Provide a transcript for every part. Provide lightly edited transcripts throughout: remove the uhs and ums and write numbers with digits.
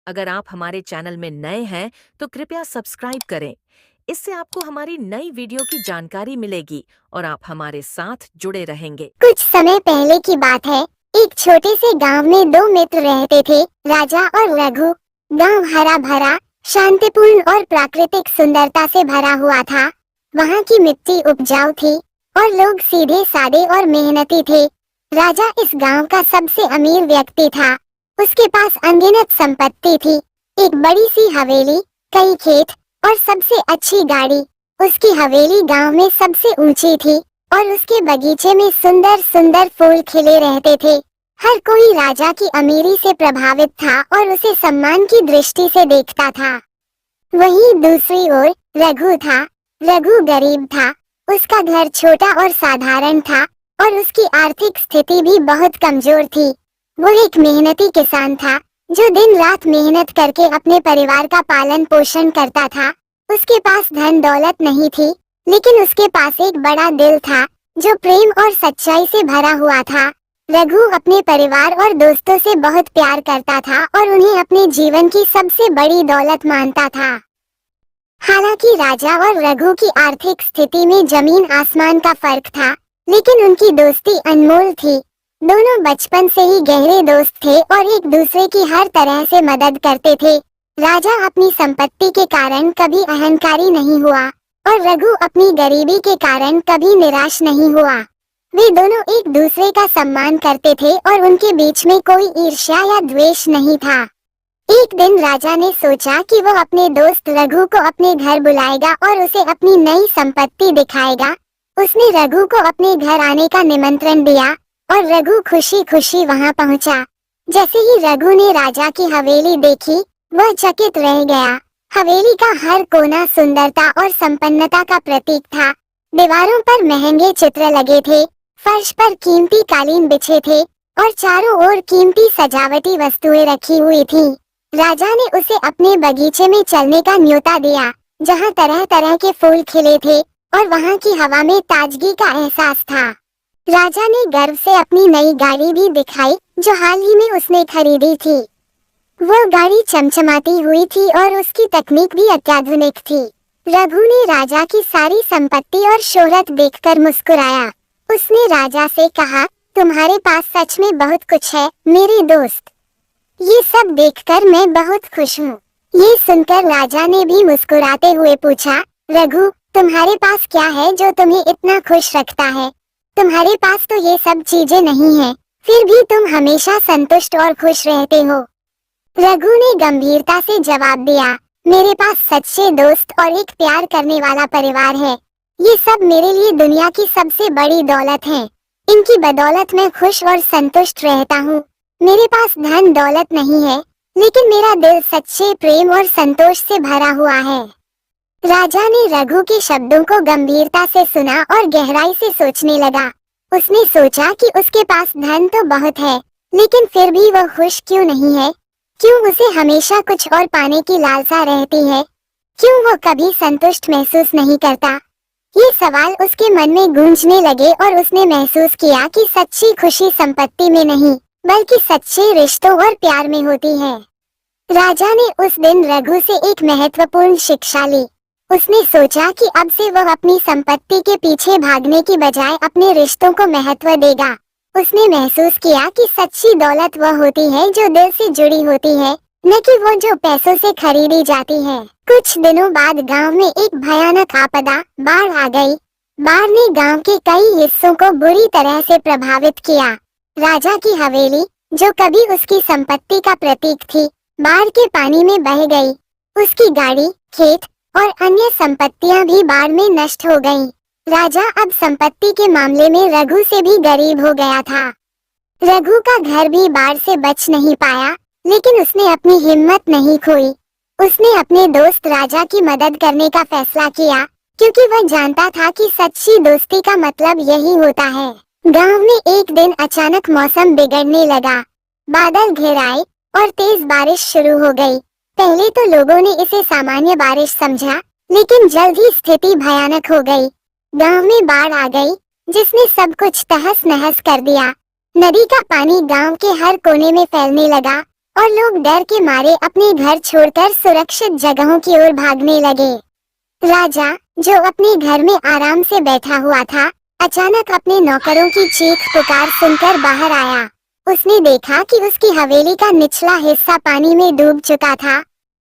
अगर आप हमारे चैनल में नए हैं तो कृपया सब्सक्राइब करें। इससे आपको हमारी नई वीडियो की जानकारी मिलेगी और आप हमारे साथ जुड़े रहेंगे। कुछ समय पहले की बात है। एक छोटे से गांव में दो मित्र रहते थे, राजा और रघु। गांव हरा भरा, शांतिपूर्ण और प्राकृतिक सुंदरता से भरा हुआ था। वहां की मिट्टी उपजाऊ थी और लोग सीधे सादे और मेहनती थे। राजा इस गांव का सबसे अमीर व्यक्ति था। उसके पास अनगिनत संपत्ति थी, एक बड़ी सी हवेली, कई खेत और सबसे अच्छी गाड़ी। उसकी हवेली गांव में सबसे ऊंची थी और उसके बगीचे में सुंदर सुंदर फूल खिले रहते थे। हर कोई राजा की अमीरी से प्रभावित था और उसे सम्मान की दृष्टि से देखता था। वहीं दूसरी ओर रघु था। रघु गरीब था, उसका घर छोटा और साधारण था और उसकी आर्थिक स्थिति भी बहुत कमजोर थी। वो एक मेहनती किसान था जो दिन रात मेहनत करके अपने परिवार का पालन पोषण करता था। उसके पास धन दौलत नहीं थी, लेकिन उसके पास एक बड़ा दिल था जो प्रेम और सच्चाई से भरा हुआ था। रघु अपने परिवार और दोस्तों से बहुत प्यार करता था और उन्हें अपने जीवन की सबसे बड़ी दौलत मानता था। हालांकि राजा और रघु की आर्थिक स्थिति में जमीन आसमान का फर्क था, लेकिन उनकी दोस्ती अनमोल थी। दोनों बचपन से ही गहरे दोस्त थे और एक दूसरे की हर तरह से मदद करते थे। राजा अपनी संपत्ति के कारण कभी अहंकारी नहीं हुआ और रघु अपनी गरीबी के कारण कभी निराश नहीं हुआ। वे दोनों एक दूसरे का सम्मान करते थे और उनके बीच में कोई ईर्ष्या या द्वेष नहीं था। एक दिन राजा ने सोचा कि वो अपने दोस्त रघु को अपने घर बुलाएगा और उसे अपनी नई संपत्ति दिखाएगा। उसने रघु को अपने घर आने का निमंत्रण दिया और रघु खुशी खुशी वहां पहुंचा। जैसे ही रघु ने राजा की हवेली देखी, वह चकित रह गया। हवेली का हर कोना सुंदरता और संपन्नता का प्रतीक था। दीवारों पर महंगे चित्र लगे थे, फर्श पर कीमती कालीन बिछे थे और चारों ओर कीमती सजावटी वस्तुएं रखी हुई थीं। राजा ने उसे अपने बगीचे में चलने का न्योता दिया, जहां तरह तरह के फूल खिले थे और वहां की हवा में ताजगी का एहसास था। राजा ने गर्व से अपनी नई गाड़ी भी दिखाई, जो हाल ही में उसने खरीदी थी। वो गाड़ी चमचमाती हुई थी और उसकी तकनीक भी अत्याधुनिक थी। रघु ने राजा की सारी संपत्ति और शोहरत देखकर मुस्कुराया। उसने राजा से कहा, तुम्हारे पास सच में बहुत कुछ है मेरे दोस्त। ये सब देखकर मैं बहुत खुश हूँ। ये सुनकर राजा ने भी मुस्कुराते हुए पूछा, रघु, तुम्हारे पास क्या है जो तुम्हें इतना खुश रखता है? तुम्हारे पास तो ये सब चीजें नहीं हैं, फिर भी तुम हमेशा संतुष्ट और खुश रहते हो। रघु ने गंभीरता से जवाब दिया, मेरे पास सच्चे दोस्त और एक प्यार करने वाला परिवार है। ये सब मेरे लिए दुनिया की सबसे बड़ी दौलत है। इनकी बदौलत मैं खुश और संतुष्ट रहता हूँ। मेरे पास धन दौलत नहीं है, लेकिन मेरा दिल सच्चे प्रेम और संतोष से भरा हुआ है। राजा ने रघु के शब्दों को गंभीरता से सुना और गहराई से सोचने लगा। उसने सोचा कि उसके पास धन तो बहुत है, लेकिन फिर भी वह खुश क्यों नहीं है? क्यों उसे हमेशा कुछ और पाने की लालसा रहती है? क्यों वो कभी संतुष्ट महसूस नहीं करता? ये सवाल उसके मन में गूंजने लगे और उसने महसूस किया कि सच्ची खुशी संपत्ति में नहीं, बल्कि सच्चे रिश्तों और प्यार में होती है। राजा ने उस दिन रघु से एक महत्वपूर्ण शिक्षा ली। उसने सोचा कि अब से वह अपनी संपत्ति के पीछे भागने की बजाय अपने रिश्तों को महत्व देगा। उसने महसूस किया कि सच्ची दौलत वह होती है जो दिल से जुड़ी होती है, न कि वो जो पैसों से खरीदी जाती है। कुछ दिनों बाद गांव में एक भयानक आपदा, बाढ़ आ गई। बाढ़ ने गांव के कई हिस्सों को बुरी तरह से प्रभावित किया। राजा की हवेली, जो कभी उसकी संपत्ति का प्रतीक थी, बाढ़ के पानी में बह गई। उसकी गाड़ी, खेत और अन्य संपत्तियां भी बाढ़ में नष्ट हो गईं। राजा अब संपत्ति के मामले में रघु से भी गरीब हो गया था। रघु का घर भी बाढ़ से बच नहीं पाया, लेकिन उसने अपनी हिम्मत नहीं खोई। उसने अपने दोस्त राजा की मदद करने का फैसला किया, क्योंकि वह जानता था कि सच्ची दोस्ती का मतलब यही होता है। गांव में एक दिन अचानक मौसम बिगड़ने लगा। बादल घिर आए और तेज बारिश शुरू हो गई। पहले तो लोगों ने इसे सामान्य बारिश समझा, लेकिन जल्द ही स्थिति भयानक हो गई। गांव में बाढ़ आ गई, जिसने सब कुछ तहस नहस कर दिया। नदी का पानी गांव के हर कोने में फैलने लगा और लोग डर के मारे अपने घर छोड़कर सुरक्षित जगहों की ओर भागने लगे। राजा, जो अपने घर में आराम से बैठा हुआ था, अचानक अपने नौकरों की चीख पुकार सुनकर बाहर आया। उसने देखा कि उसकी हवेली का निचला हिस्सा पानी में डूब चुका था।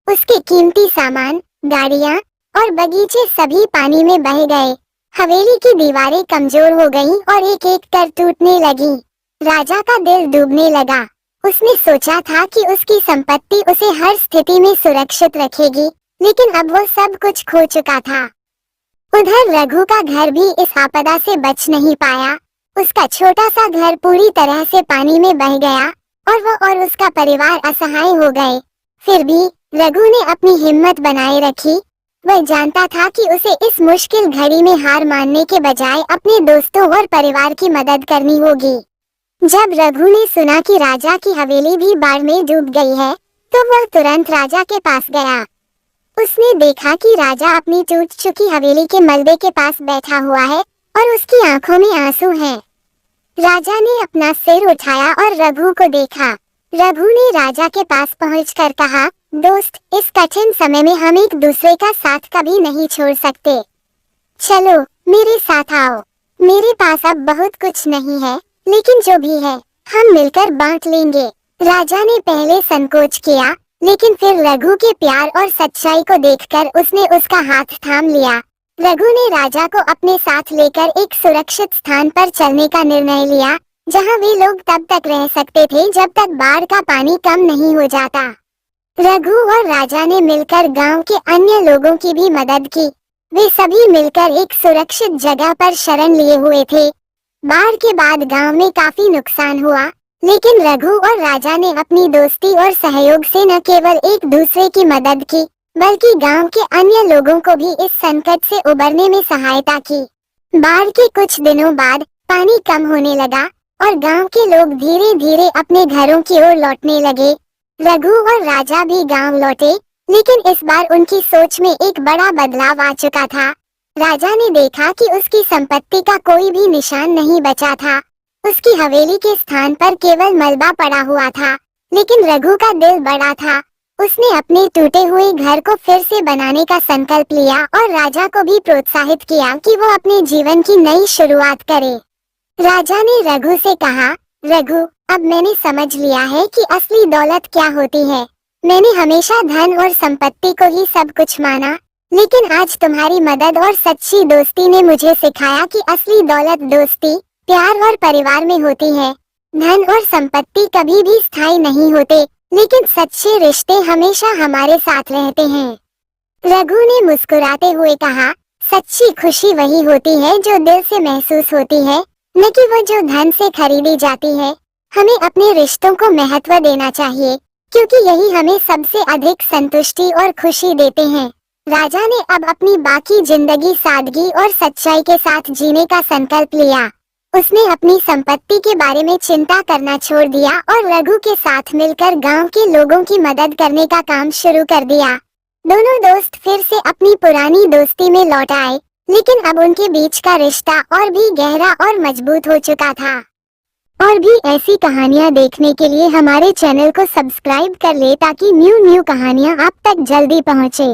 उसके कीमती सामान, गाड़ियां और बगीचे सभी पानी में बह गए। हवेली की दीवारें कमजोर हो गईं और एक एक कर टूटने लगीं। राजा का दिल डूबने लगा। उसने सोचा था कि उसकी संपत्ति उसे हर स्थिति में सुरक्षित रखेगी, लेकिन अब वो सब कुछ खो चुका था। उधर रघु का घर भी इस आपदा से बच नहीं पाया। उसका छोटा सा घर पूरी तरह से पानी में बह गया और वो और उसका परिवार असहाय हो गए। फिर भी रघु ने अपनी हिम्मत बनाए रखी। वह जानता था कि उसे इस मुश्किल घड़ी में हार मानने के बजाय अपने दोस्तों और परिवार की मदद करनी होगी। जब रघु ने सुना कि राजा की हवेली भी बाढ़ में डूब गई है, तो वह तुरंत राजा के पास गया। उसने देखा कि राजा अपनी टूट चुकी हवेली के मलबे के पास बैठा हुआ है और उसकी आंखों में आंसू हैं। राजा ने अपना सिर उठाया और रघु को देखा। रघु ने राजा के पास पहुंचकर कहा, दोस्त, इस कठिन समय में हम एक दूसरे का साथ कभी नहीं छोड़ सकते। चलो मेरे साथ आओ। मेरे पास अब बहुत कुछ नहीं है, लेकिन जो भी है हम मिलकर बांट लेंगे। राजा ने पहले संकोच किया, लेकिन फिर रघु के प्यार और सच्चाई को देखकर उसने उसका हाथ थाम लिया। रघु ने राजा को अपने साथ लेकर एक सुरक्षित स्थान पर चलने का निर्णय लिया, जहां वे लोग तब तक रह सकते थे जब तक बाढ़ का पानी कम नहीं हो जाता। रघु और राजा ने मिलकर गांव के अन्य लोगों की भी मदद की। वे सभी मिलकर एक सुरक्षित जगह पर शरण लिए हुए थे। बाढ़ के बाद गांव में काफी नुकसान हुआ, लेकिन रघु और राजा ने अपनी दोस्ती और सहयोग से न केवल एक दूसरे की मदद की, बल्कि गांव के अन्य लोगों को भी इस संकट से उबरने में सहायता की। बाढ़ के कुछ दिनों बाद पानी कम होने लगा और गांव के लोग धीरे धीरे अपने घरों की ओर लौटने लगे। रघु और राजा भी गांव लौटे, लेकिन इस बार उनकी सोच में एक बड़ा बदलाव आ चुका था। राजा ने देखा कि उसकी संपत्ति का कोई भी निशान नहीं बचा था। उसकी हवेली के स्थान पर केवल मलबा पड़ा हुआ था, लेकिन रघु का दिल बड़ा था। उसने अपने टूटे हुए घर को फिर से बनाने का संकल्प लिया और राजा को भी प्रोत्साहित किया कि वो अपने जीवन की नई शुरुआत करे। राजा ने रघु से कहा, रघु, अब मैंने समझ लिया है कि असली दौलत क्या होती है। मैंने हमेशा धन और संपत्ति को ही सब कुछ माना, लेकिन आज तुम्हारी मदद और सच्ची दोस्ती ने मुझे सिखाया कि असली दौलत दोस्ती, प्यार और परिवार में होती है। धन और संपत्ति कभी भी स्थायी नहीं होते, लेकिन सच्चे रिश्ते हमेशा हमारे साथ रहते हैं। रघु ने मुस्कुराते हुए कहा, सच्ची खुशी वही होती है जो दिल से महसूस होती है, न कि वो जो धन से खरीदी जाती है। हमें अपने रिश्तों को महत्व देना चाहिए, क्योंकि यही हमें सबसे अधिक संतुष्टि और खुशी देते हैं। राजा ने अब अपनी बाकी जिंदगी सादगी और सच्चाई के साथ जीने का संकल्प लिया। उसने अपनी संपत्ति के बारे में चिंता करना छोड़ दिया और रघु के साथ मिलकर गांव के लोगों की मदद करने का काम शुरू कर दिया। दोनों दोस्त फिर से अपनी पुरानी दोस्ती में लौट आए, लेकिन अब उनके बीच का रिश्ता और भी गहरा और मजबूत हो चुका था। और भी ऐसी कहानियाँ देखने के लिए हमारे चैनल को सब्सक्राइब कर ले, ताकि न्यू कहानियाँ आप तक जल्दी पहुँचे।